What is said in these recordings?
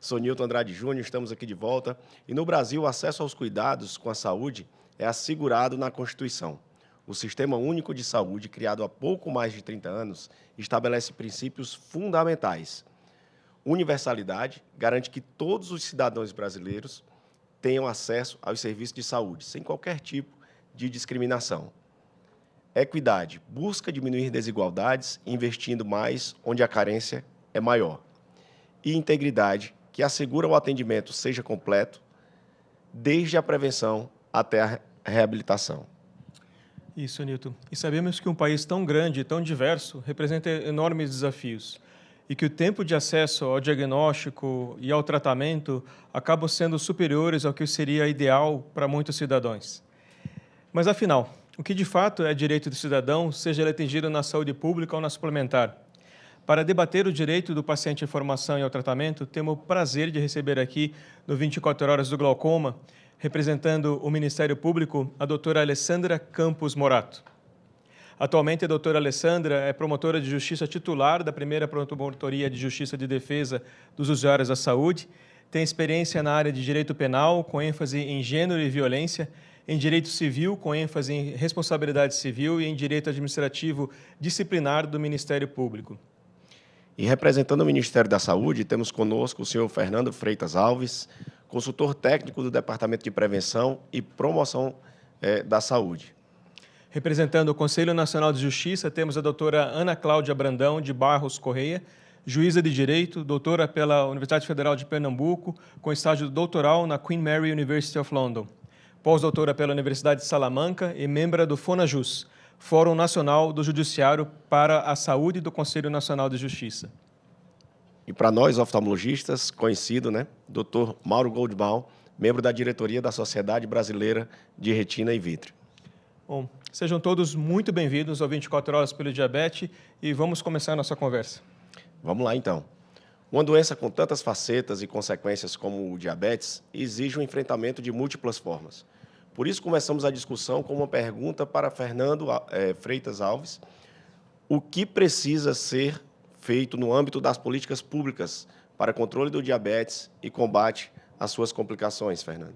Sou Nilton Andrade Júnior, estamos aqui de volta. E no Brasil, o acesso aos cuidados com a saúde é assegurado na Constituição. O Sistema Único de Saúde, criado há pouco mais de 30 anos, estabelece princípios fundamentais. Universalidade garante que todos os cidadãos brasileiros tenham acesso aos serviços de saúde, sem qualquer tipo de discriminação. Equidade busca diminuir desigualdades, investindo mais onde a carência é maior. E integridade, que assegura o atendimento seja completo, desde a prevenção até a reabilitação. Isso, Nilton. E sabemos que um país tão grande e tão diverso representa enormes desafios e que o tempo de acesso ao diagnóstico e ao tratamento acabam sendo superiores ao que seria ideal para muitos cidadãos. Mas, afinal, o que de fato é direito do cidadão, seja ele atendido na saúde pública ou na suplementar? Para debater o direito do paciente à informação e ao tratamento, temos o prazer de receber aqui, no 24 Horas do Glaucoma, representando o Ministério Público, a doutora Alessandra Campos Morato. Atualmente, a doutora Alessandra é promotora de justiça titular da primeira Promotoria de Justiça de Defesa dos Usuários da Saúde, tem experiência na área de direito penal, com ênfase em gênero e violência, em direito civil, com ênfase em responsabilidade civil e em direito administrativo disciplinar do Ministério Público. E representando o Ministério da Saúde, temos conosco o senhor Fernando Freitas Alves, consultor técnico do Departamento de Prevenção e Promoção da Saúde. Representando o Conselho Nacional de Justiça, temos a doutora Ana Cláudia Brandão de Barros Correia, juíza de Direito, doutora pela Universidade Federal de Pernambuco, com estágio doutoral na Queen Mary University of London, pós-doutora pela Universidade de Salamanca e membro do FONAJUS, Fórum Nacional do Judiciário para a Saúde do Conselho Nacional de Justiça. E para nós, oftalmologistas, conhecido, Dr. Mauro Goldbaum, membro da diretoria da Sociedade Brasileira de Retina e Vítreo. Bom, sejam todos muito bem-vindos ao 24 Horas pelo Diabetes e vamos começar a nossa conversa. Vamos lá, então. Uma doença com tantas facetas e consequências como o diabetes exige o enfrentamento de múltiplas formas. Por isso, começamos a discussão com uma pergunta para Fernando Freitas Alves. O que precisa ser feito no âmbito das políticas públicas para controle do diabetes e combate às suas complicações, Fernando?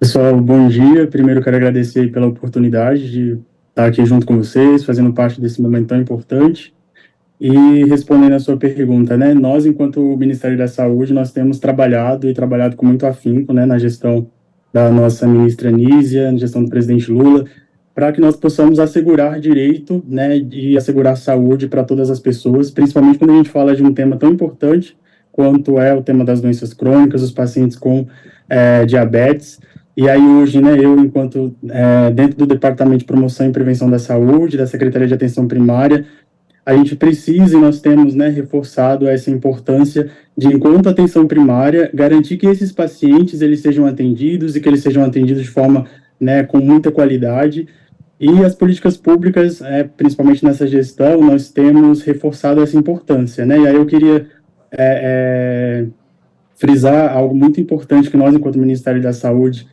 Pessoal, bom dia. Primeiro, quero agradecer pela oportunidade de estar aqui junto com vocês, fazendo parte desse momento tão importante. E respondendo a sua pergunta, nós, enquanto Ministério da Saúde, nós temos trabalhado com muito afinco, na gestão da nossa ministra Nízia, na gestão do presidente Lula, para que nós possamos assegurar direito, e assegurar saúde para todas as pessoas, principalmente quando a gente fala de um tema tão importante quanto é o tema das doenças crônicas, os pacientes com diabetes. E aí hoje, eu, enquanto dentro do Departamento de Promoção e Prevenção da Saúde, da Secretaria de Atenção Primária, a gente precisa e nós temos reforçado essa importância de, enquanto atenção primária, garantir que esses pacientes eles sejam atendidos e que eles sejam atendidos de forma com muita qualidade. E as políticas públicas, principalmente nessa gestão, nós temos reforçado essa importância. E aí eu queria frisar algo muito importante que nós, enquanto Ministério da Saúde,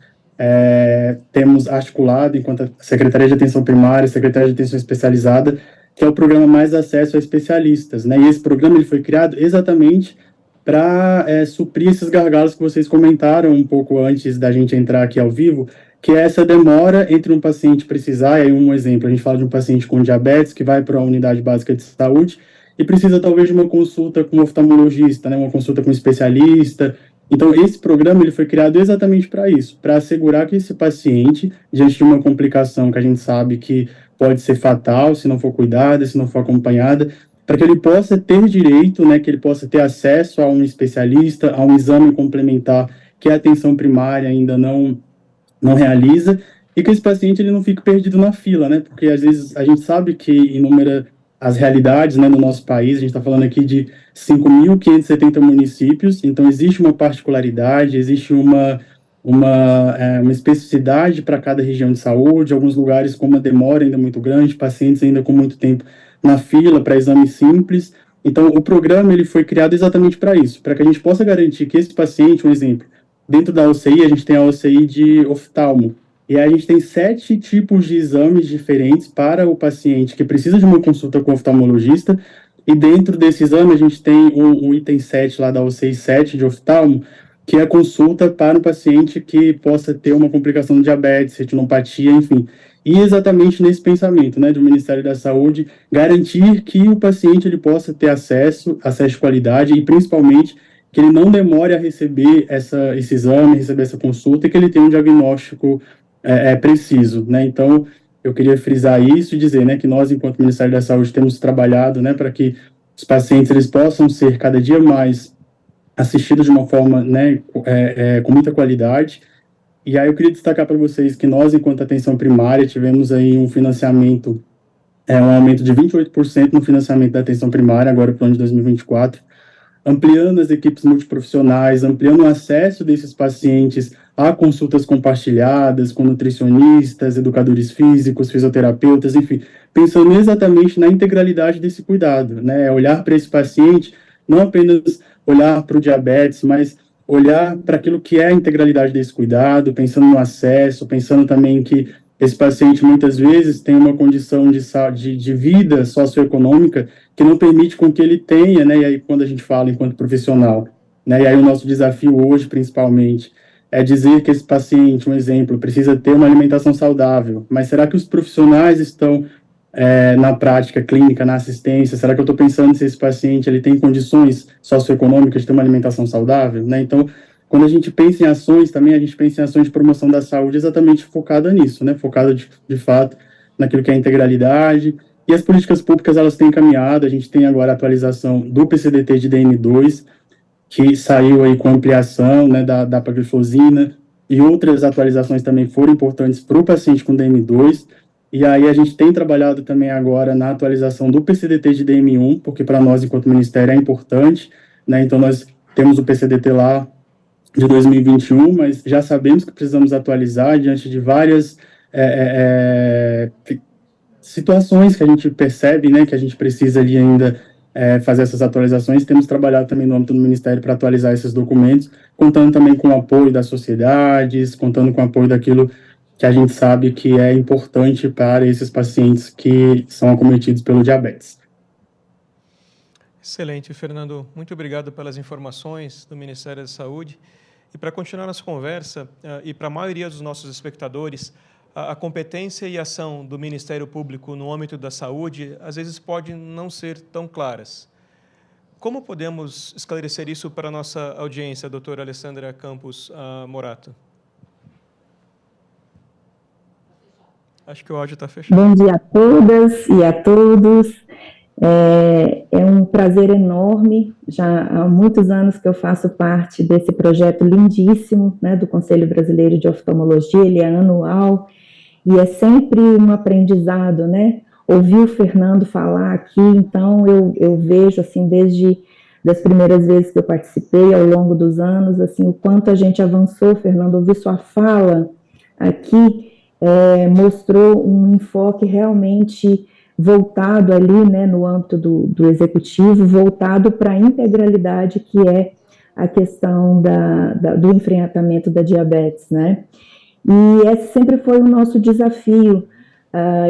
temos articulado, enquanto Secretaria de Atenção Primária, Secretaria de Atenção Especializada, que é o programa Mais Acesso a Especialistas, E esse programa ele foi criado exatamente para suprir esses gargalos que vocês comentaram um pouco antes da gente entrar aqui ao vivo, que é essa demora entre um paciente precisar, e aí um exemplo, a gente fala de um paciente com diabetes que vai para a unidade básica de saúde e precisa talvez de uma consulta com um oftalmologista, uma consulta com um especialista. Então, esse programa ele foi criado exatamente para isso, para assegurar que esse paciente, diante de uma complicação que a gente sabe que pode ser fatal se não for cuidada, se não for acompanhada, para que ele possa ter direito, que ele possa ter acesso a um especialista, a um exame complementar que a atenção primária ainda não realiza, e que esse paciente ele não fique perdido na fila, porque às vezes a gente sabe que inúmeras as realidades no nosso país, a gente está falando aqui de 5.570 municípios, então existe uma particularidade, existe uma especificidade para cada região de saúde, alguns lugares com uma demora ainda muito grande, pacientes ainda com muito tempo na fila para exames simples. Então, o programa ele foi criado exatamente para isso, para que a gente possa garantir que esse paciente, um exemplo, dentro da UCI, a gente tem a UCI de oftalmo, e aí a gente tem 7 tipos de exames diferentes para o paciente que precisa de uma consulta com o oftalmologista, E dentro desse exame, a gente tem o item 7 lá da O67 de oftalmo, que é a consulta para um paciente que possa ter uma complicação de diabetes, retinopatia, enfim. E exatamente nesse pensamento, né, do Ministério da Saúde, garantir que o paciente ele possa ter acesso de qualidade e, principalmente, que ele não demore a receber esse exame, receber essa consulta e que ele tenha um diagnóstico preciso, né? Então, eu queria frisar isso e dizer, né, que nós, enquanto Ministério da Saúde, temos trabalhado, né, para que os pacientes eles possam ser cada dia mais assistidos de uma forma, né, com muita qualidade. E aí eu queria destacar para vocês que nós, enquanto atenção primária, tivemos aí um financiamento, um aumento de 28% no financiamento da atenção primária, agora para o ano de 2024, ampliando as equipes multiprofissionais, ampliando o acesso desses pacientes a consultas compartilhadas com nutricionistas, educadores físicos, fisioterapeutas, enfim, pensando exatamente na integralidade desse cuidado, né? Olhar para esse paciente, não apenas olhar para o diabetes, mas olhar para aquilo que é a integralidade desse cuidado, pensando no acesso, pensando também que esse paciente muitas vezes tem uma condição de vida socioeconômica que não permite com que ele tenha, né, e aí quando a gente fala enquanto profissional, né, e aí o nosso desafio hoje, principalmente, é dizer que esse paciente, um exemplo, precisa ter uma alimentação saudável, mas será que os profissionais estão na prática clínica, na assistência, será que eu estou pensando se esse paciente ele tem condições socioeconômicas de ter uma alimentação saudável, né? Então, quando a gente pensa em ações, também a gente pensa em ações de promoção da saúde exatamente focada nisso, né? Focada de fato naquilo que é a integralidade. E as políticas públicas, elas têm caminhado, a gente tem agora a atualização do PCDT de DM2, que saiu aí com ampliação, né, da dapagliflozina, e outras atualizações também foram importantes para o paciente com DM2. E aí a gente tem trabalhado também agora na atualização do PCDT de DM1, porque para nós, enquanto Ministério, é importante, né? Então, nós temos o PCDT lá de 2021, mas já sabemos que precisamos atualizar diante de várias situações que a gente percebe, né, que a gente precisa ali ainda fazer essas atualizações. Temos trabalhado também no âmbito do Ministério para atualizar esses documentos, contando também com o apoio das sociedades, contando com o apoio daquilo que a gente sabe que é importante para esses pacientes que são acometidos pelo diabetes. Excelente, Fernando. Muito obrigado pelas informações do Ministério da Saúde. E para continuar nossa conversa, e para a maioria dos nossos espectadores, a competência e ação do Ministério Público no âmbito da saúde, às vezes, pode não ser tão claras. Como podemos esclarecer isso para a nossa audiência, doutora Alessandra Campos Morato? Acho que o áudio está fechado. Bom dia a todas e a todos. É um prazer enorme. Já há muitos anos que eu faço parte desse projeto lindíssimo, né, do Conselho Brasileiro de Oftalmologia. Ele é anual e é sempre um aprendizado, né? Ouvir o Fernando falar aqui, então eu vejo, assim, desde das primeiras vezes que eu participei, ao longo dos anos, assim, o quanto a gente avançou, Fernando. Ouvir sua fala aqui mostrou um enfoque realmente voltado ali, né, no âmbito do executivo, voltado para a integralidade que é a questão do enfrentamento da diabetes, né? E esse sempre foi o nosso desafio.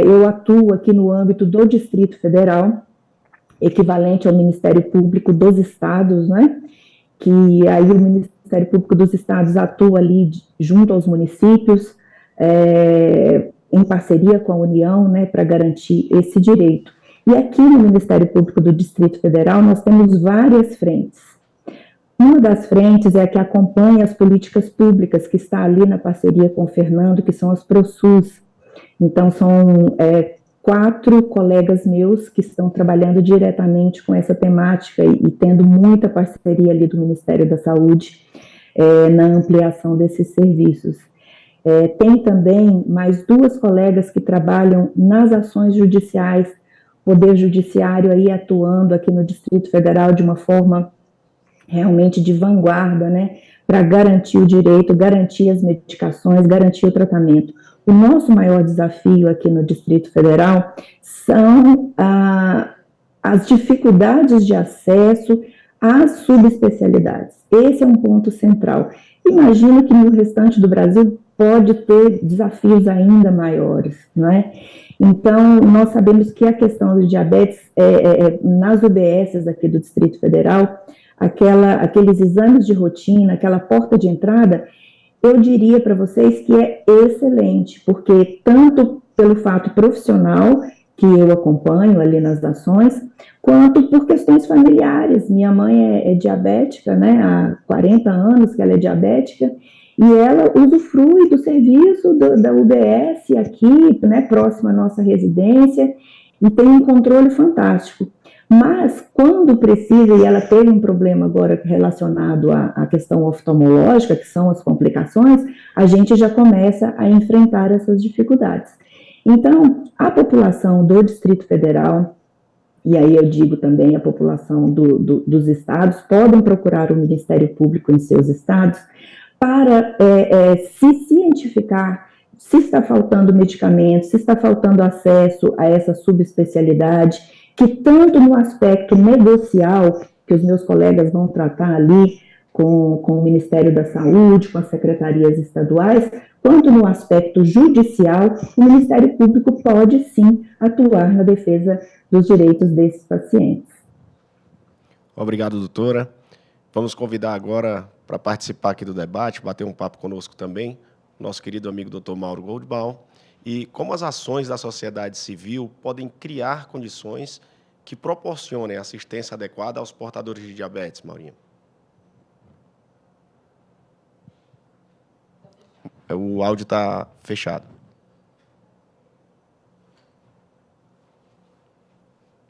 Eu atuo aqui no âmbito do Distrito Federal, equivalente ao Ministério Público dos Estados, né? Que aí o Ministério Público dos Estados atua ali junto aos municípios, em parceria com a União, né, para garantir esse direito. E aqui no Ministério Público do Distrito Federal nós temos várias frentes. Uma das frentes é a que acompanha as políticas públicas, que está ali na parceria com o Fernando, que são as ProSUS. Então, são 4 colegas meus que estão trabalhando diretamente com essa temática e tendo muita parceria ali do Ministério da Saúde na ampliação desses serviços. Tem também mais 2 colegas que trabalham nas ações judiciais, Poder Judiciário aí atuando aqui no Distrito Federal de uma forma realmente de vanguarda, né, para garantir o direito, garantir as medicações, garantir o tratamento. O nosso maior desafio aqui no Distrito Federal são as dificuldades de acesso às subespecialidades. Esse é um ponto central. Imagino que no restante do Brasil pode ter desafios ainda maiores, não é? Então, nós sabemos que a questão do diabetes, nas UBSs aqui do Distrito Federal, aqueles exames de rotina, aquela porta de entrada, eu diria para vocês que é excelente, porque tanto pelo fato profissional, que eu acompanho ali nas ações, quanto por questões familiares. Minha mãe é diabética, né, há 40 anos que ela é diabética, e ela usufrui do serviço da UBS aqui, né, próximo à nossa residência, e tem um controle fantástico. Mas, quando precisa, e ela teve um problema agora relacionado à questão oftalmológica, que são as complicações, a gente já começa a enfrentar essas dificuldades. Então, a população do Distrito Federal, e aí eu digo também a população dos estados, podem procurar o Ministério Público em seus estados para se cientificar se está faltando medicamento, se está faltando acesso a essa subespecialidade, que tanto no aspecto negocial, que os meus colegas vão tratar ali com o Ministério da Saúde, com as secretarias estaduais, quanto no aspecto judicial, o Ministério Público pode sim atuar na defesa dos direitos desses pacientes. Obrigado, doutora. Vamos convidar agora para participar aqui do debate, bater um papo conosco também, nosso querido amigo doutor Mauro Goldbaum, e como as ações da sociedade civil podem criar condições que proporcionem assistência adequada aos portadores de diabetes, Maurinho. O áudio está fechado.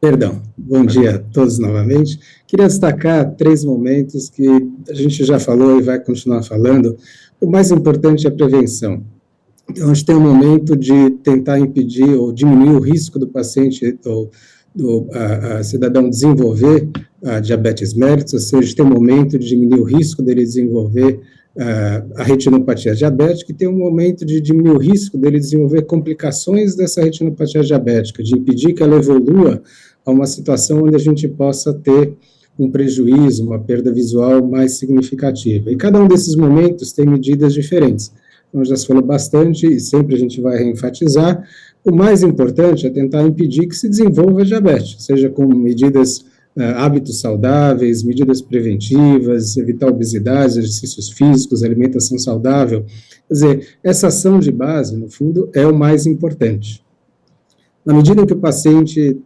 Perdão. Bom dia a todos novamente. Queria destacar 3 momentos que a gente já falou e vai continuar falando. O mais importante é a prevenção. Então, a gente tem um momento de tentar impedir ou diminuir o risco do paciente ou do cidadão desenvolver a diabetes mellitus, ou seja, tem um momento de diminuir o risco dele desenvolver a retinopatia diabética, e tem um momento de diminuir o risco dele desenvolver complicações dessa retinopatia diabética, de impedir que ela evolua a uma situação onde a gente possa ter um prejuízo, uma perda visual mais significativa. E cada um desses momentos tem medidas diferentes. Então, já se falou bastante, e sempre a gente vai reenfatizar, o mais importante é tentar impedir que se desenvolva a diabetes, seja com medidas, hábitos saudáveis, medidas preventivas, evitar obesidade, exercícios físicos, alimentação saudável. Quer dizer, essa ação de base, no fundo, é o mais importante. Na medida em que o paciente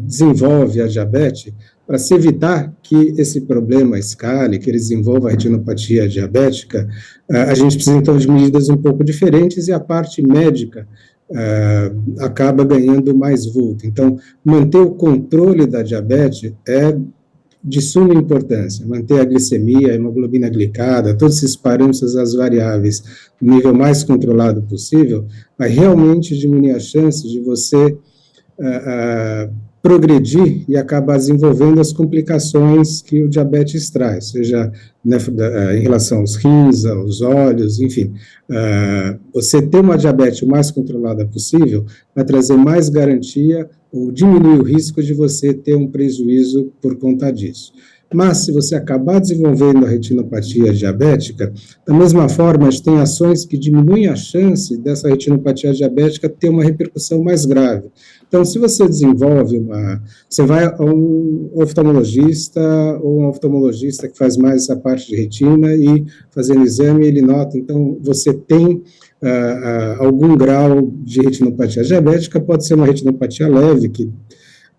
desenvolve a diabetes, para se evitar que esse problema escale, que ele desenvolva a retinopatia diabética, a gente precisa, então, de medidas um pouco diferentes, e a parte médica acaba ganhando mais vulto. Então, manter o controle da diabetes é de suma importância, manter a glicemia, a hemoglobina glicada, todos esses parâmetros, as variáveis, no nível mais controlado possível, vai realmente diminuir a chance de você progredir e acabar desenvolvendo as complicações que o diabetes traz, seja em relação aos rins, aos olhos, enfim. Você ter uma diabetes o mais controlada possível vai trazer mais garantia ou diminuir o risco de você ter um prejuízo por conta disso. Mas, se você acabar desenvolvendo a retinopatia diabética, da mesma forma, a gente tem ações que diminuem a chance dessa retinopatia diabética ter uma repercussão mais grave. Então, se você desenvolve você vai a um oftalmologista, ou um oftalmologista que faz mais essa parte de retina, e fazendo exame, ele nota, então, você tem algum grau de retinopatia diabética, pode ser uma retinopatia leve, que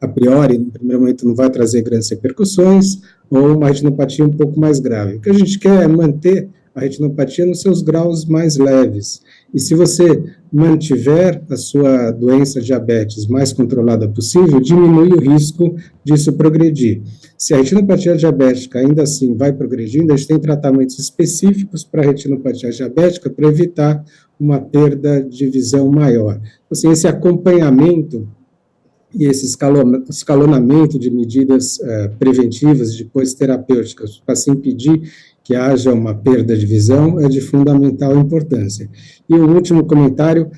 a priori, no primeiro momento, não vai trazer grandes repercussões, ou uma retinopatia um pouco mais grave. O que a gente quer é manter a retinopatia nos seus graus mais leves. E se você mantiver a sua doença diabetes mais controlada possível, diminui o risco disso progredir. Se a retinopatia diabética ainda assim vai progredindo, a gente tem tratamentos específicos para a retinopatia diabética para evitar uma perda de visão maior. Assim, esse acompanhamento e esse escalonamento de medidas preventivas e depois terapêuticas para se impedir que haja uma perda de visão é de fundamental importância. E o último comentário,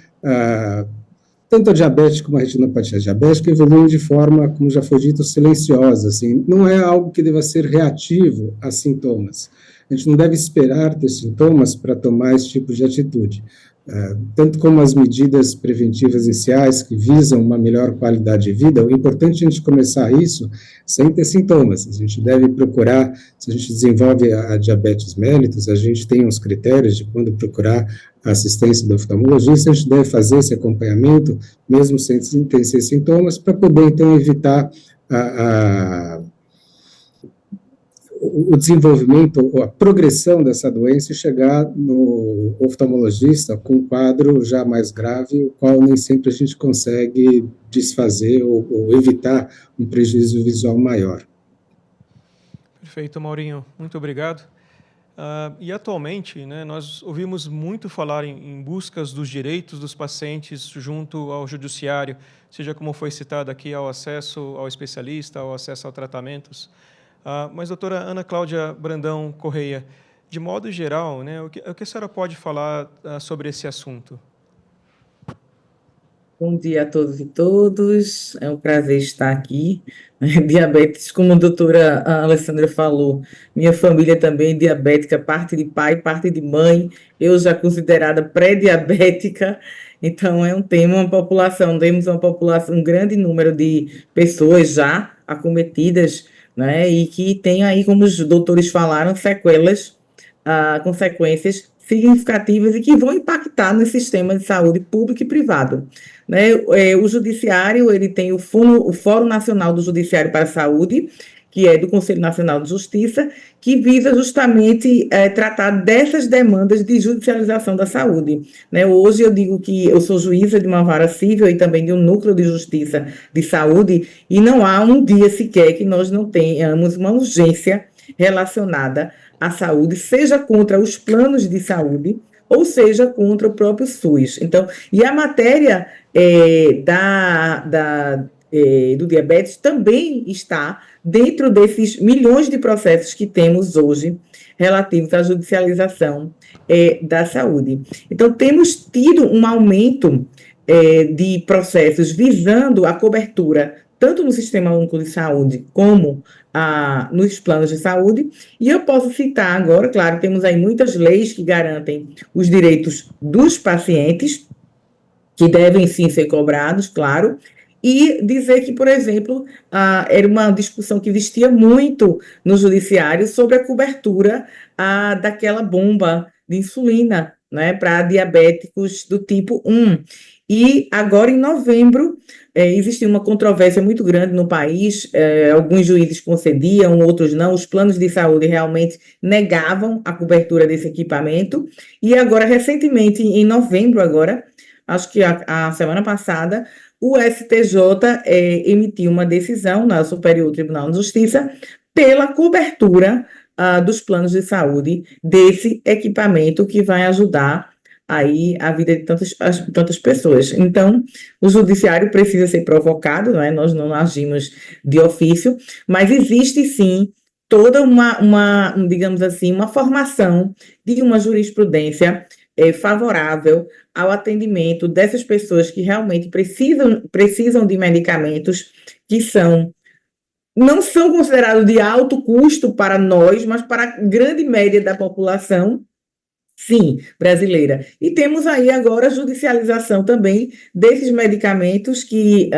tanto a diabetes como a retinopatia diabética evoluem de forma, como já foi dito, silenciosa, assim, não é algo que deva ser reativo a sintomas. A gente não deve esperar ter sintomas para tomar esse tipo de atitude. tanto como as medidas preventivas iniciais que visam uma melhor qualidade de vida, o importante é a gente começar isso sem ter sintomas. A gente deve procurar, se a gente desenvolve a diabetes mellitus, a gente tem uns critérios de quando procurar a assistência do oftalmologista, a gente deve fazer esse acompanhamento, mesmo sem ter sintomas, para poder, então, evitar o desenvolvimento, ou a progressão dessa doença e chegar no oftalmologista com um quadro já mais grave, o qual nem sempre a gente consegue desfazer ou evitar um prejuízo visual maior. Perfeito, Maurinho. Muito obrigado. E atualmente, né, nós ouvimos muito falar em buscas dos direitos dos pacientes junto ao judiciário, seja como foi citado aqui, ao acesso ao especialista, ao acesso a tratamentos. Mas, doutora Ana Cláudia Brandão Correia, de modo geral, né, o que a senhora pode falar sobre esse assunto? Bom dia a todos e todas, é um prazer estar aqui. Diabetes, como a doutora Alessandra falou, minha família também é diabética, parte de pai, parte de mãe, eu já considerada pré-diabética, então é um tema, temos uma população, um grande número de pessoas já acometidas, né, e que tem aí, como os doutores falaram, sequelas, consequências significativas e que vão impactar no sistema de saúde público e privado. Né? O judiciário, ele tem o Fórum Nacional do Judiciário para a Saúde, que é do Conselho Nacional de Justiça, que visa justamente tratar dessas demandas de judicialização da saúde. Né? Hoje eu digo que eu sou juíza de uma vara civil e também de um núcleo de justiça de saúde, e não há um dia sequer que nós não tenhamos uma urgência relacionada à saúde, seja contra os planos de saúde, ou seja contra o próprio SUS. Então, e a matéria do diabetes também está dentro desses milhões de processos que temos hoje relativos à judicialização da saúde. Então, temos tido um aumento de processos visando a cobertura tanto no Sistema Único de Saúde como nos planos de saúde, e eu posso citar agora, claro, temos aí muitas leis que garantem os direitos dos pacientes, que devem sim ser cobrados, claro, e dizer que, por exemplo, era uma discussão que existia muito no judiciário sobre a cobertura daquela bomba de insulina, né, para diabéticos do tipo 1. E agora, em novembro, existia uma controvérsia muito grande no país, alguns juízes concediam, outros não, os planos de saúde realmente negavam a cobertura desse equipamento, e agora, recentemente, em novembro agora, acho que a semana passada, o STJ emitiu uma decisão no Superior Tribunal de Justiça pela cobertura dos planos de saúde desse equipamento que vai ajudar aí a vida de tantas pessoas. Então, o judiciário precisa ser provocado, não é? Nós não agimos de ofício, mas existe sim toda digamos assim, uma formação de uma jurisprudência favorável ao atendimento dessas pessoas que realmente precisam de medicamentos que não são considerados de alto custo para nós, mas para a grande média da população, sim, brasileira. E temos aí agora a judicialização também desses medicamentos que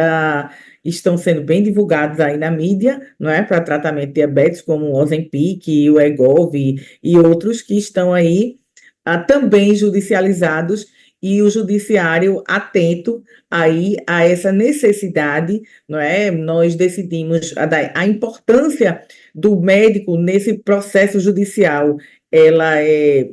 estão sendo bem divulgados aí na mídia, não é, para tratamento de diabetes, como o Ozempic, o Wegovy e outros que estão aí também judicializados, e o judiciário atento aí a essa necessidade, não é? Nós decidimos a importância do médico nesse processo judicial, ela é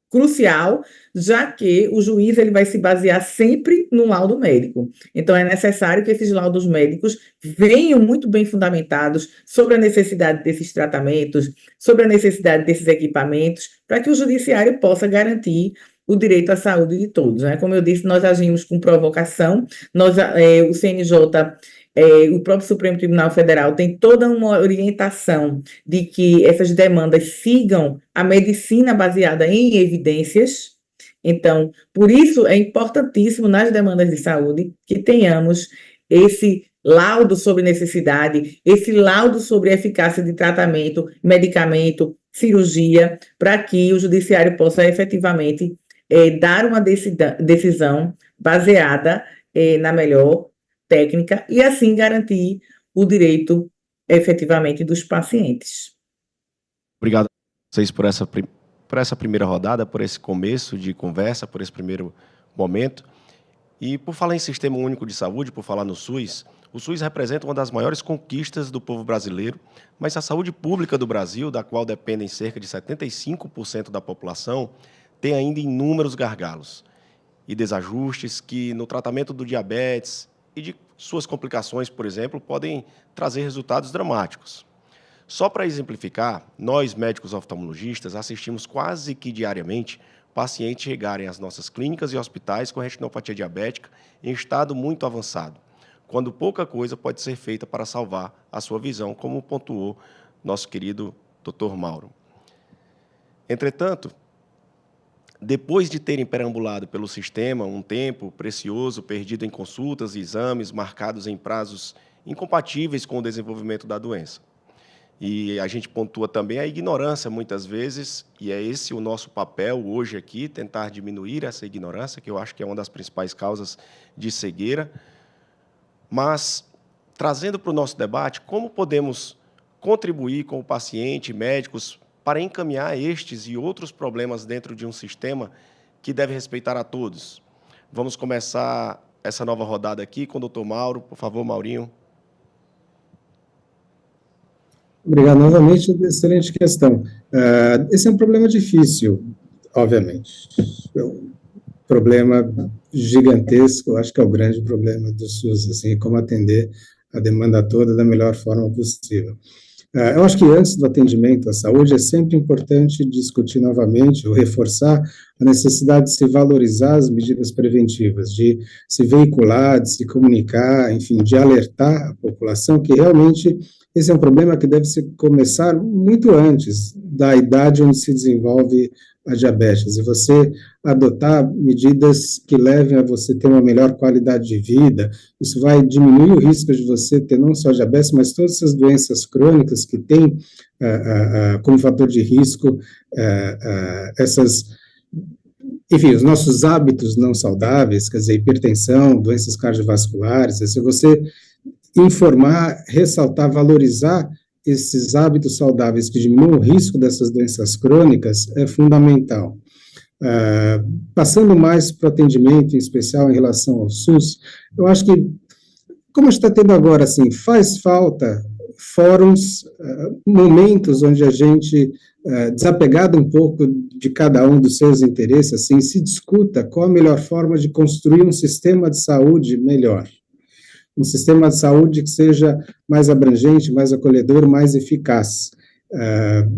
crucial, já que o juiz ele vai se basear sempre no laudo médico. Então, é necessário que esses laudos médicos venham muito bem fundamentados sobre a necessidade desses tratamentos, sobre a necessidade desses equipamentos, para que o judiciário possa garantir o direito à saúde de todos. Né? Como eu disse, nós agimos com provocação, o CNJ, o próprio Supremo Tribunal Federal tem toda uma orientação de que essas demandas sigam a medicina baseada em evidências. Então, por isso é importantíssimo nas demandas de saúde que tenhamos esse laudo sobre necessidade, esse laudo sobre eficácia de tratamento, medicamento, cirurgia, para que o judiciário possa efetivamente dar uma decisão baseada na melhor técnica e, assim, garantir o direito, efetivamente, dos pacientes. Obrigado a vocês por essa primeira rodada, por esse começo de conversa, por esse primeiro momento. E por falar em Sistema Único de Saúde, por falar no SUS, o SUS representa uma das maiores conquistas do povo brasileiro, mas a saúde pública do Brasil, da qual dependem cerca de 75% da população, tem ainda inúmeros gargalos e desajustes que, no tratamento do diabetes e de suas complicações, por exemplo, podem trazer resultados dramáticos. Só para exemplificar, nós, médicos oftalmologistas, assistimos quase que diariamente pacientes chegarem às nossas clínicas e hospitais com retinopatia diabética em estado muito avançado, quando pouca coisa pode ser feita para salvar a sua visão, como pontuou nosso querido Dr. Mauro. Entretanto, depois de terem perambulado pelo sistema um tempo precioso, perdido em consultas e exames marcados em prazos incompatíveis com o desenvolvimento da doença. E a gente pontua também a ignorância, muitas vezes, e é esse o nosso papel hoje aqui, tentar diminuir essa ignorância, que eu acho que é uma das principais causas de cegueira. Mas, trazendo para o nosso debate, como podemos contribuir com o paciente, médicos, para encaminhar estes e outros problemas dentro de um sistema que deve respeitar a todos? Vamos começar essa nova rodada aqui com o Dr. Mauro. Por favor, Maurinho. Obrigado novamente, excelente questão. Esse é um problema difícil, obviamente. É um problema gigantesco, acho que é o grande problema do SUS, assim, como atender a demanda toda da melhor forma possível. Eu acho que antes do atendimento à saúde é sempre importante discutir novamente ou reforçar a necessidade de se valorizar as medidas preventivas, de se veicular, de se comunicar, enfim, de alertar a população que realmente esse é um problema que deve se começar muito antes da idade onde se desenvolve a diabetes, e você adotar medidas que levem a você ter uma melhor qualidade de vida. Isso vai diminuir o risco de você ter não só diabetes, mas todas essas doenças crônicas que têm como fator de risco enfim, os nossos hábitos não saudáveis, quer dizer, hipertensão, doenças cardiovasculares. Se você informar, ressaltar, valorizar esses hábitos saudáveis que diminuem o risco dessas doenças crônicas é fundamental. Passando mais para o atendimento, em especial em relação ao SUS, eu acho que, como a gente está tendo agora, assim, faz falta fóruns, momentos onde a gente, desapegado um pouco de cada um dos seus interesses, assim, se discuta qual a melhor forma de construir um sistema de saúde melhor. Um sistema de saúde que seja mais abrangente, mais acolhedor, mais eficaz.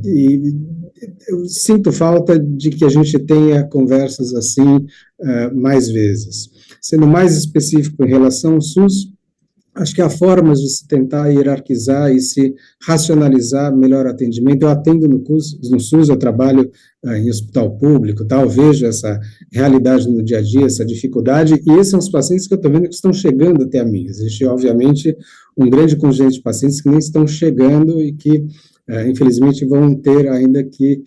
E eu sinto falta de que a gente tenha conversas assim mais vezes. Sendo mais específico em relação ao SUS, acho que há formas de se tentar hierarquizar e se racionalizar melhor o atendimento. Eu atendo no SUS, eu trabalho em hospital público, eu vejo essa realidade no dia a dia, essa dificuldade, e esses são os pacientes que eu estou vendo que estão chegando até a mim. Existe, obviamente, um grande conjunto de pacientes que nem estão chegando e que, infelizmente, vão ter ainda que,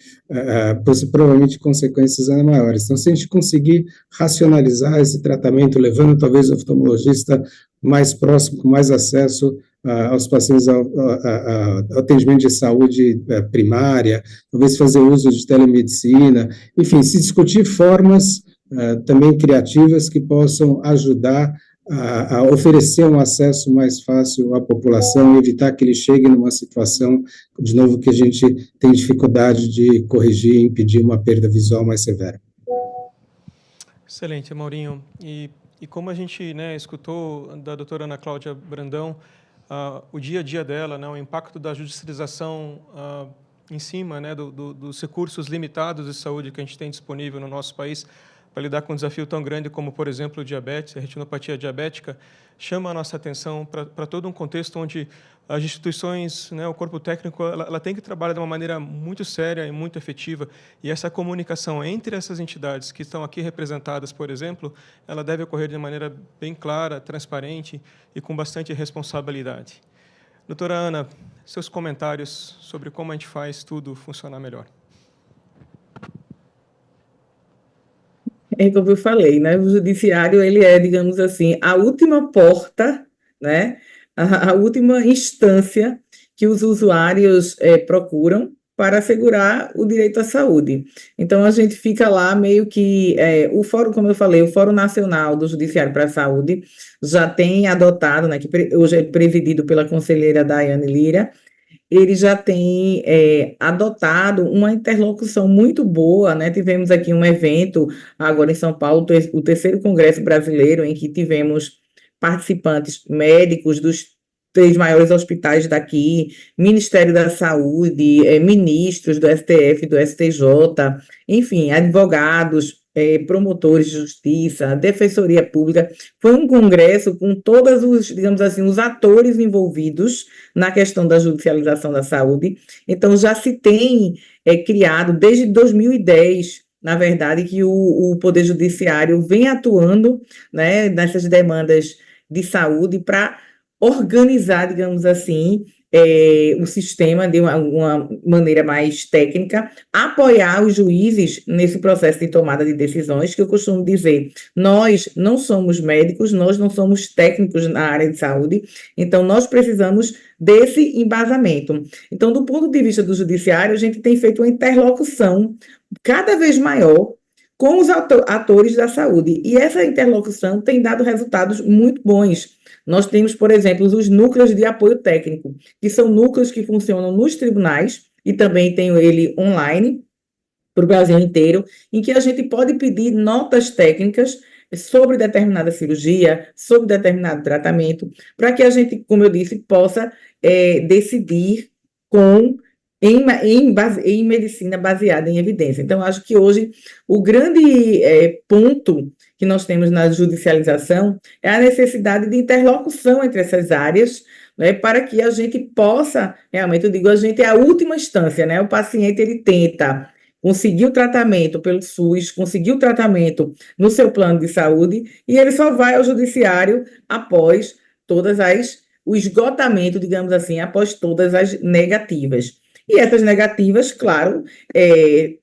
provavelmente, consequências ainda maiores. Então, se a gente conseguir racionalizar esse tratamento, levando talvez o oftalmologista mais próximo, com mais acesso aos pacientes, ao atendimento de saúde primária, talvez fazer uso de telemedicina, enfim, se discutir formas também criativas que possam ajudar a oferecer um acesso mais fácil à população e evitar que ele chegue numa situação, de novo, que a gente tem dificuldade de corrigir e impedir uma perda visual mais severa. Excelente, Maurinho. E como a gente escutou da doutora Ana Cláudia Brandão, o dia a dia dela, o impacto da judicialização em cima dos recursos limitados de saúde que a gente tem disponível no nosso país para lidar com um desafio tão grande como, por exemplo, o diabetes, a retinopatia diabética, chama a nossa atenção para todo um contexto onde as instituições, o corpo técnico, ela tem que trabalhar de uma maneira muito séria e muito efetiva, e essa comunicação entre essas entidades que estão aqui representadas, por exemplo, ela deve ocorrer de maneira bem clara, transparente e com bastante responsabilidade. Doutora Ana, seus comentários sobre como a gente faz tudo funcionar melhor. é como eu falei, né? O judiciário, ele é, digamos assim, a última porta, né? A última instância que os usuários procuram para assegurar o direito à saúde. Então, a gente fica lá meio que, o Fórum, como eu falei, o Fórum Nacional do Judiciário para a Saúde já tem adotado, né, que hoje é presidido pela conselheira Daiane Lira, ele já tem adotado uma interlocução muito boa, né? Tivemos aqui um evento agora em São Paulo, o terceiro Congresso Brasileiro, em que tivemos participantes médicos dos 3 maiores hospitais daqui, Ministério da Saúde, ministros do STF, do STJ, enfim, advogados, promotores de justiça, defensoria pública. Foi um congresso com todos os, digamos assim, os atores envolvidos na questão da judicialização da saúde. Então, já se tem criado, desde 2010, na verdade, que o Poder Judiciário vem atuando, né, nessas demandas de saúde para organizar, digamos assim, o sistema de uma maneira mais técnica, apoiar os juízes nesse processo de tomada de decisões, que eu costumo dizer, nós não somos médicos, nós não somos técnicos na área de saúde, então nós precisamos desse embasamento. Então, do ponto de vista do judiciário, a gente tem feito uma interlocução cada vez maior com os atores da saúde, e essa interlocução tem dado resultados muito bons. Nós temos, por exemplo, os núcleos de apoio técnico, que são núcleos que funcionam nos tribunais, e também tem ele online, para o Brasil inteiro, em que a gente pode pedir notas técnicas sobre determinada cirurgia, sobre determinado tratamento, para que a gente, como eu disse, possa decidir em medicina baseada em evidência. Então, acho que hoje o grande ponto que nós temos na judicialização é a necessidade de interlocução entre essas áreas, né, para que a gente possa, realmente, eu digo, a gente é a última instância, né? O paciente, ele tenta conseguir o tratamento pelo SUS, conseguir o tratamento no seu plano de saúde, e ele só vai ao judiciário após o esgotamento, digamos assim, após todas as negativas. E essas negativas, claro,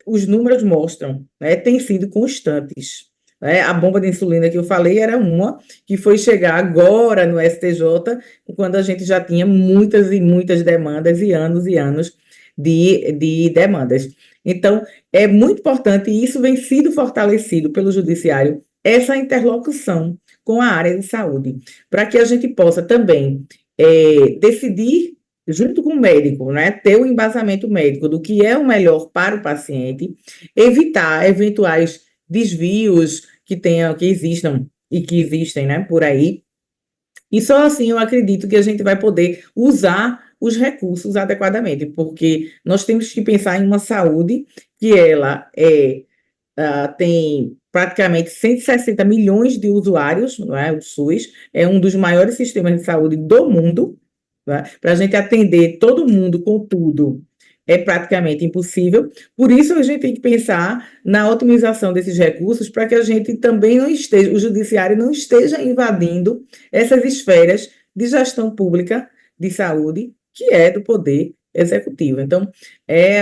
os números mostram, né, têm sido constantes. Né? A bomba de insulina que eu falei era uma que foi chegar agora no STJ, quando a gente já tinha muitas e muitas demandas e anos de demandas. Então, é muito importante, e isso vem sido fortalecido pelo Judiciário, essa interlocução com a área de saúde, para que a gente possa também decidir junto com o médico, né, ter o embasamento médico do que é o melhor para o paciente, evitar eventuais desvios que existam e que existem, né, por aí. E só assim eu acredito que a gente vai poder usar os recursos adequadamente, porque nós temos que pensar em uma saúde que ela tem praticamente 160 milhões de usuários, não é? O SUS é um dos maiores sistemas de saúde do mundo. Para a gente atender todo mundo com tudo é praticamente impossível. Por isso, a gente tem que pensar na otimização desses recursos para que a gente também o judiciário não esteja invadindo essas esferas de gestão pública de saúde, que é do poder executivo. Então,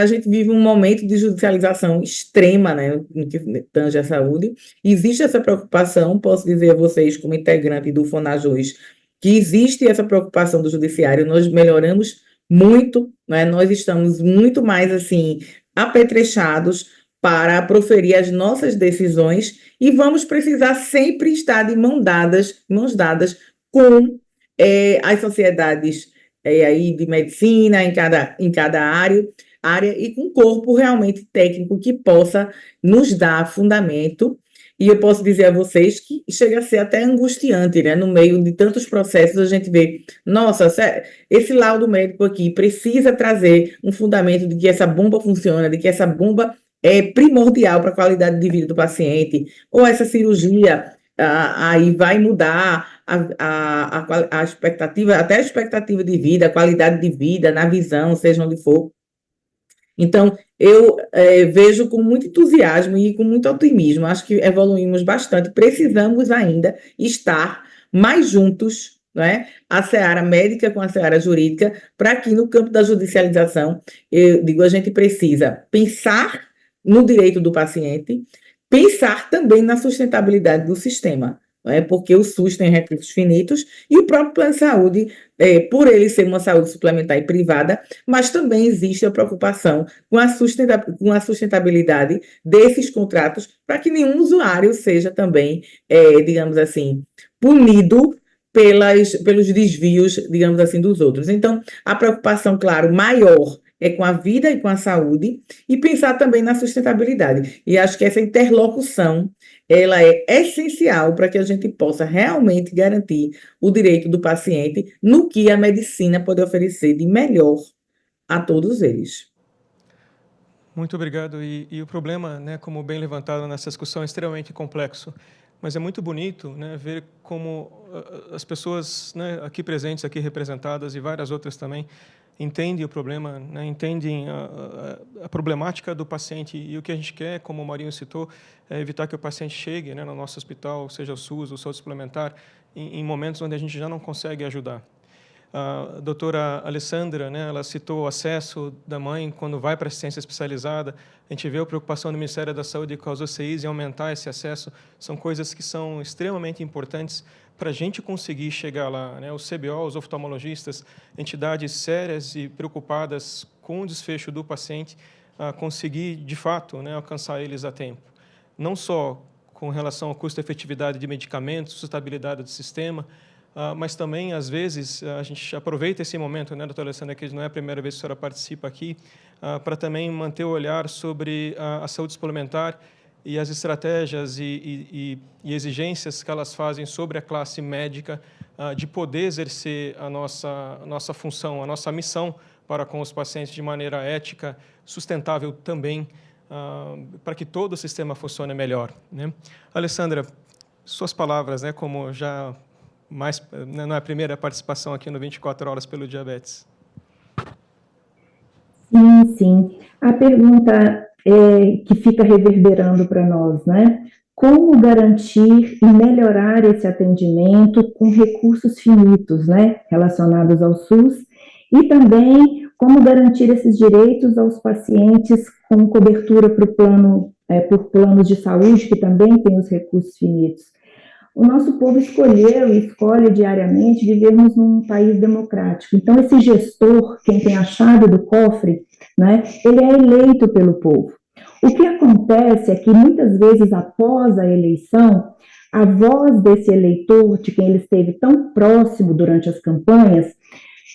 a gente vive um momento de judicialização extrema, né, no que tange a saúde. Existe essa preocupação, posso dizer a vocês, como integrante do FONAJUS, que existe essa preocupação do judiciário, nós melhoramos muito, né? Nós estamos muito mais, assim, apetrechados para proferir as nossas decisões e vamos precisar sempre estar de mãos dadas com as sociedades aí de medicina em cada área e com um corpo realmente técnico que possa nos dar fundamento. E eu posso dizer a vocês que chega a ser até angustiante, né? No meio de tantos processos, a gente vê, nossa, esse laudo médico aqui precisa trazer um fundamento de que essa bomba funciona, de que essa bomba é primordial para a qualidade de vida do paciente, ou essa cirurgia aí vai mudar a expectativa, até a expectativa de vida, a qualidade de vida, na visão, seja onde for. Então, eu vejo com muito entusiasmo e com muito otimismo, acho que evoluímos bastante, precisamos ainda estar mais juntos, né? A seara médica com a seara jurídica, para que no campo da judicialização, eu digo, a gente precisa pensar no direito do paciente, pensar também na sustentabilidade do sistema, porque o SUS tem recursos finitos e o próprio plano de saúde, por ele ser uma saúde suplementar e privada, mas também existe a preocupação com a sustentabilidade desses contratos para que nenhum usuário seja também, digamos assim, punido pelos desvios, digamos assim, dos outros. Então, a preocupação, claro, maior é com a vida e com a saúde, e pensar também na sustentabilidade. E acho que essa interlocução, ela é essencial para que a gente possa realmente garantir o direito do paciente no que a medicina pode oferecer de melhor a todos eles. Muito obrigado. E o problema, né, como bem levantado nessa discussão, é extremamente complexo. Mas é muito bonito, né, ver como as pessoas, né, aqui presentes, aqui representadas, e várias outras também, entendem o problema, né, entendem a problemática do paciente, e o que a gente quer, como o Marinho citou, é evitar que o paciente chegue, né, no nosso hospital, seja o SUS ou saúde suplementar, em momentos onde a gente já não consegue ajudar. A doutora Alessandra, né, ela citou o acesso da mãe quando vai para assistência especializada. A gente vê a preocupação do Ministério da Saúde com as UCIs em aumentar esse acesso. São coisas que são extremamente importantes para a gente conseguir chegar lá, né? Os CBO, os oftalmologistas, entidades sérias e preocupadas com o desfecho do paciente, conseguir, de fato, né, alcançar eles a tempo. Não só com relação ao custo-efetividade de medicamentos, sustentabilidade do sistema, mas também, às vezes, a gente aproveita esse momento, né, doutora Alessandra, que não é a primeira vez que a senhora participa aqui, para também manter o olhar sobre a saúde suplementar e as estratégias e exigências que elas fazem sobre a classe médica de poder exercer a nossa função, a nossa missão para com os pacientes de maneira ética, sustentável também, para que todo o sistema funcione melhor, né? Alessandra, suas palavras, né, como já não é a primeira participação aqui no 24 Horas pelo Diabetes. Sim, sim. A pergunta que fica reverberando para nós, né? Como garantir e melhorar esse atendimento com recursos finitos, né, relacionados ao SUS, e também como garantir esses direitos aos pacientes com cobertura por planos de saúde, que também têm os recursos finitos. O nosso povo escolheu e escolhe diariamente vivermos num país democrático. Então, esse gestor, quem tem a chave do cofre, né, ele é eleito pelo povo. O que acontece é que, muitas vezes, após a eleição, a voz desse eleitor, de quem ele esteve tão próximo durante as campanhas,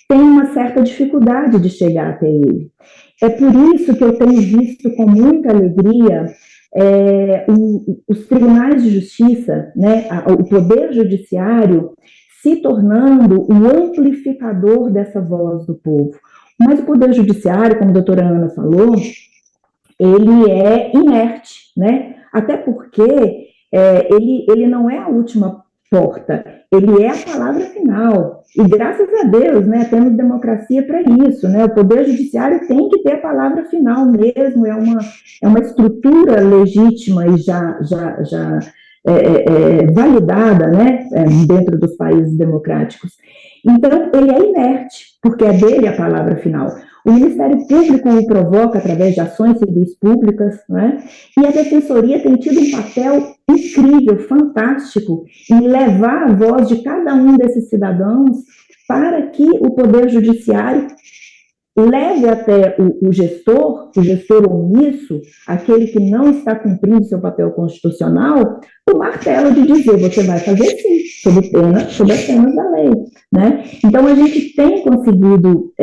tem uma certa dificuldade de chegar até ele. É por isso que eu tenho visto com muita alegria os tribunais de justiça, né, o poder judiciário, se tornando o amplificador dessa voz do povo. Mas o poder judiciário, como a doutora Ana falou, ele é inerte, né? Até porque ele não é a última porta, ele é a palavra final. E graças a Deus, né, temos democracia para isso, né? O poder judiciário tem que ter a palavra final mesmo, é uma estrutura legítima e já validada, né, dentro dos países democráticos. Então, ele é inerte, porque é dele a palavra final. O Ministério Público o provoca através de ações civis públicas, né? E a Defensoria tem tido um papel incrível, fantástico, em levar a voz de cada um desses cidadãos para que o Poder Judiciário leve até o gestor omisso, aquele que não está cumprindo seu papel constitucional, o martelo de dizer, você vai fazer sim, sob as penas da lei, né? Então, a gente tem conseguido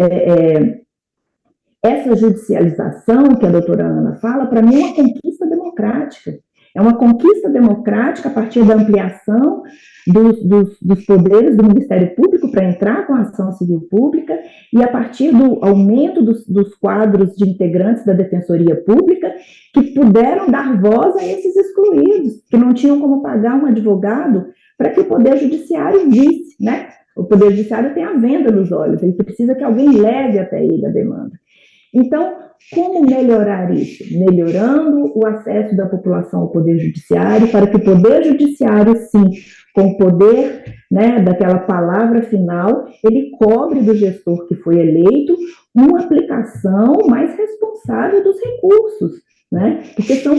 essa judicialização que a doutora Ana fala, para mim é uma conquista democrática. É uma conquista democrática a partir da ampliação dos poderes do Ministério Público para entrar com a ação civil pública e a partir do aumento dos quadros de integrantes da Defensoria Pública que puderam dar voz a esses excluídos, que não tinham como pagar um advogado para que o Poder Judiciário visse, né? O Poder Judiciário tem a venda nos olhos, ele precisa que alguém leve até ele a demanda. Então, como melhorar isso? Melhorando o acesso da população ao Poder Judiciário, para que o Poder Judiciário, sim, com o poder, né, daquela palavra final, ele cobre do gestor que foi eleito uma aplicação mais responsável dos recursos, né? Porque são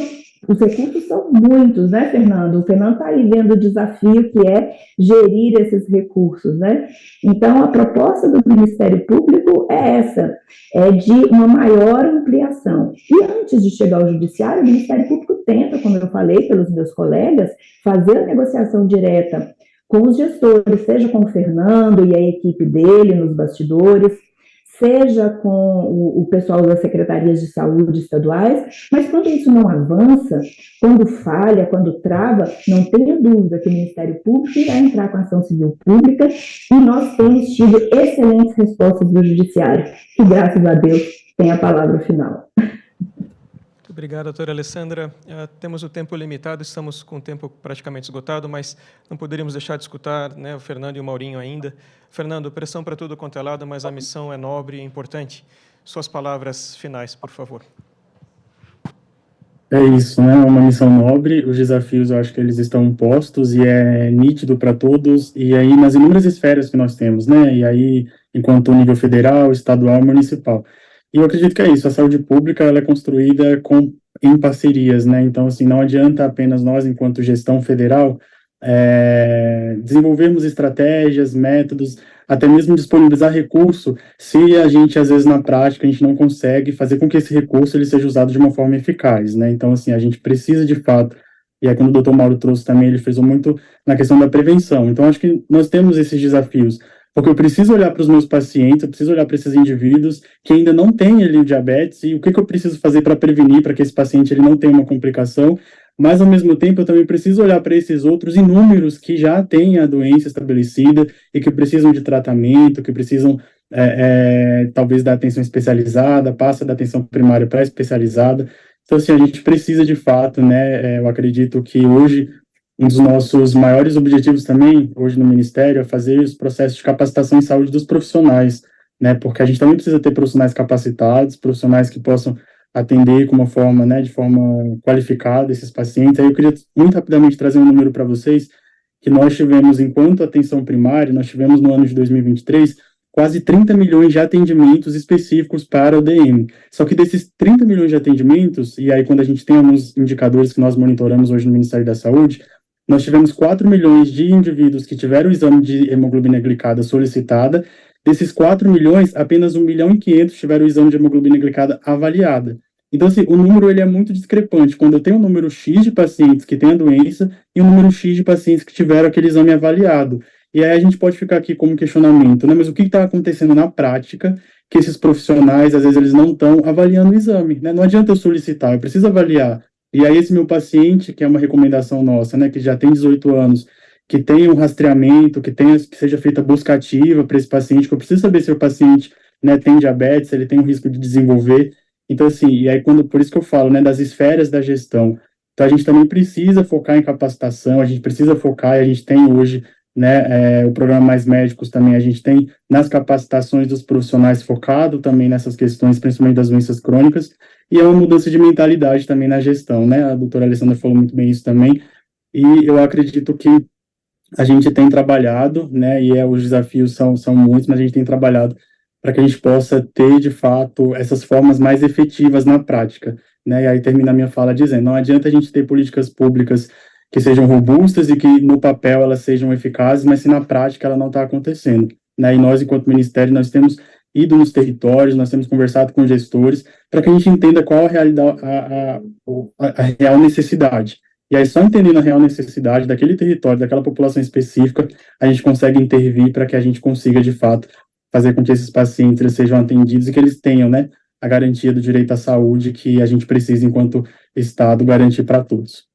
Os recursos são muitos, né, Fernando? O Fernando está aí vendo o desafio que é gerir esses recursos, né? Então, a proposta do Ministério Público é essa, é de uma maior ampliação. E antes de chegar ao Judiciário, o Ministério Público tenta, como eu falei pelos meus colegas, fazer a negociação direta com os gestores, seja com o Fernando e a equipe dele nos bastidores, seja com o pessoal das secretarias de saúde estaduais, mas quando isso não avança, quando falha, quando trava, não tenha dúvida que o Ministério Público irá entrar com a ação civil pública e nós temos tido excelentes respostas do Judiciário, que, graças a Deus, tem a palavra final. Muito obrigado, doutora Alessandra. Temos o tempo limitado, estamos com o tempo praticamente esgotado, mas não poderíamos deixar de escutar, né, o Fernando e o Maurinho ainda. Fernando, pressão para tudo quanto é lado, mas a missão é nobre e importante. Suas palavras finais, por favor. É isso, né? É uma missão nobre, os desafios eu acho que eles estão postos e é nítido para todos, e aí nas inúmeras esferas que nós temos, né? E aí, enquanto nível federal, estadual, municipal. E eu acredito que é isso, a saúde pública ela é construída em parcerias, né? Então, assim, não adianta apenas nós, enquanto gestão federal, desenvolvermos estratégias, métodos, até mesmo disponibilizar recurso, se a gente, às vezes, na prática, a gente não consegue fazer com que esse recurso ele seja usado de uma forma eficaz, né? Então, assim, a gente precisa, de fato, e aí quando o doutor Mauro trouxe também, ele frisou muito na questão da prevenção. Então, acho que nós temos esses desafios, porque eu preciso olhar para os meus pacientes, eu preciso olhar para esses indivíduos que ainda não têm ali o diabetes, e o que eu preciso fazer para prevenir, para que esse paciente ele não tenha uma complicação, mas, ao mesmo tempo, eu também preciso olhar para esses outros inúmeros que já têm a doença estabelecida e que precisam de tratamento, que precisam, talvez, da atenção especializada, passa da atenção primária para especializada. Então, assim, a gente precisa, de fato, né, eu acredito que hoje, um dos nossos maiores objetivos também, hoje no Ministério, é fazer os processos de capacitação em saúde dos profissionais, né, porque a gente também precisa ter profissionais capacitados, profissionais que possam atender com uma forma, né, de forma qualificada esses pacientes. Aí eu queria muito rapidamente trazer um número para vocês, que nós tivemos, enquanto atenção primária, nós tivemos no ano de 2023, quase 30 milhões de atendimentos específicos para o DM. Só que desses 30 milhões de atendimentos, e aí quando a gente tem alguns indicadores que nós monitoramos hoje no Ministério da Saúde, nós tivemos 4 milhões de indivíduos que tiveram o exame de hemoglobina glicada solicitada. Desses 4 milhões, apenas 1,5 milhão tiveram o exame de hemoglobina glicada avaliada. Então, assim, o número ele é muito discrepante. Quando eu tenho um número X de pacientes que têm a doença e um número X de pacientes que tiveram aquele exame avaliado. E aí a gente pode ficar aqui como questionamento, né? Mas o que está acontecendo na prática que esses profissionais, às vezes, eles não estão avaliando o exame, né? Não adianta eu solicitar, eu preciso avaliar. E aí esse meu paciente, que é uma recomendação nossa, né, que já tem 18 anos, que tenha um rastreamento, que seja feita busca ativa para esse paciente, que eu preciso saber se o paciente, né, tem diabetes, se ele tem um risco de desenvolver. Então, assim, e aí por isso que eu falo, né, das esferas da gestão. Então, a gente também precisa focar em capacitação, a gente precisa focar, e a gente tem hoje, né, o programa Mais Médicos também, a gente tem nas capacitações dos profissionais focado também nessas questões, principalmente das doenças crônicas, e é uma mudança de mentalidade também na gestão, né, a doutora Alessandra falou muito bem isso também, e eu acredito que a gente tem trabalhado, né, e os desafios são muitos, mas a gente tem trabalhado para que a gente possa ter, de fato, essas formas mais efetivas na prática, né, e aí termina a minha fala dizendo, não adianta a gente ter políticas públicas que sejam robustas e que no papel elas sejam eficazes, mas se na prática ela não está acontecendo, né, e nós, enquanto Ministério, nós temos ido nos territórios, nós temos conversado com gestores, para que a gente entenda qual a realidade, a real necessidade. E aí, só entendendo a real necessidade daquele território, daquela população específica, a gente consegue intervir para que a gente consiga, de fato, fazer com que esses pacientes eles sejam atendidos e que eles tenham, né, a garantia do direito à saúde que a gente precisa, enquanto Estado, garantir para todos.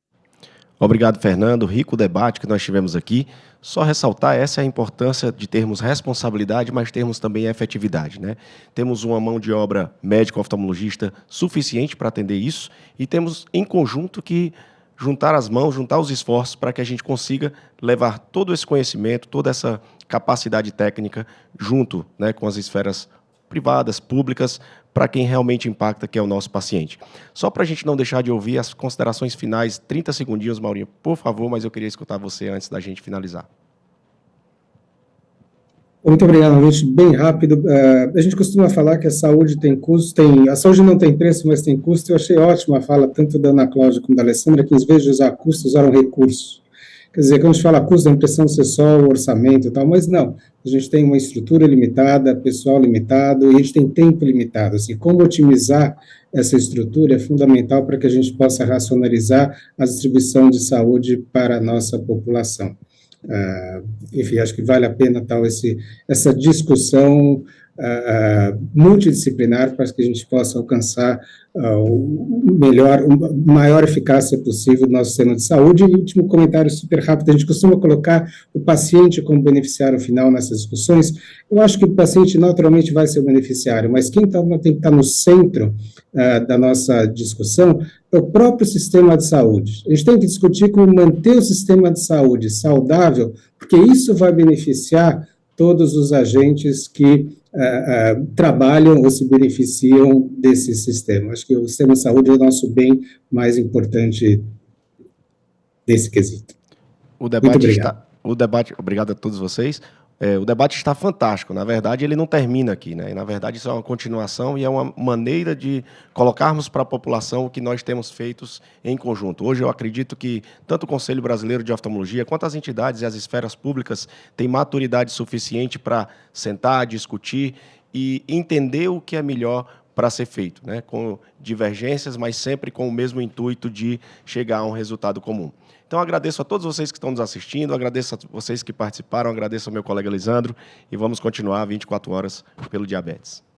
Obrigado, Fernando. Rico debate que nós tivemos aqui. Só ressaltar, essa é a importância de termos responsabilidade, mas termos também efetividade, né? Temos uma mão de obra médico-oftalmologista suficiente para atender isso e temos, em conjunto, que juntar as mãos, juntar os esforços para que a gente consiga levar todo esse conhecimento, toda essa capacidade técnica junto, né, com as esferas privadas, públicas, para quem realmente impacta, que é o nosso paciente. Só para a gente não deixar de ouvir as considerações finais, 30 segundinhos, Maurinho, por favor, mas eu queria escutar você antes da gente finalizar. Muito obrigado, novamente, bem rápido. A gente costuma falar que a saúde tem custo, a saúde não tem preço, mas tem custo. Eu achei ótima a fala, tanto da Ana Cláudia como da Alessandra, que em vez de usar custo, usaram recurso. Quer dizer, quando a gente fala custo, dá a impressão de ser só o orçamento e tal, mas não. A gente tem uma estrutura limitada, pessoal limitado, e a gente tem tempo limitado. Assim, como otimizar essa estrutura é fundamental para que a gente possa racionalizar a distribuição de saúde para a nossa população. Enfim, acho que vale a pena essa discussão multidisciplinar para que a gente possa alcançar maior eficácia possível do nosso sistema de saúde. E último comentário super rápido, a gente costuma colocar o paciente como beneficiário final nessas discussões. Eu acho que o paciente naturalmente vai ser o beneficiário, mas quem tem que estar no centro da nossa discussão é o próprio sistema de saúde. A gente tem que discutir como manter o sistema de saúde saudável, porque isso vai beneficiar todos os agentes que trabalham ou se beneficiam desse sistema. Acho que o sistema de saúde é o nosso bem mais importante nesse quesito. Obrigado a todos vocês. O debate está fantástico. Na verdade, ele não termina aqui, né? E, na verdade, isso é uma continuação e é uma maneira de colocarmos para a população o que nós temos feito em conjunto. Hoje, eu acredito que tanto o Conselho Brasileiro de Oftalmologia quanto as entidades e as esferas públicas têm maturidade suficiente para sentar, discutir e entender o que é melhor para ser feito, né? Com divergências, mas sempre com o mesmo intuito de chegar a um resultado comum. Então, agradeço a todos vocês que estão nos assistindo, agradeço a vocês que participaram, agradeço ao meu colega Lisandro e vamos continuar 24 horas pelo diabetes.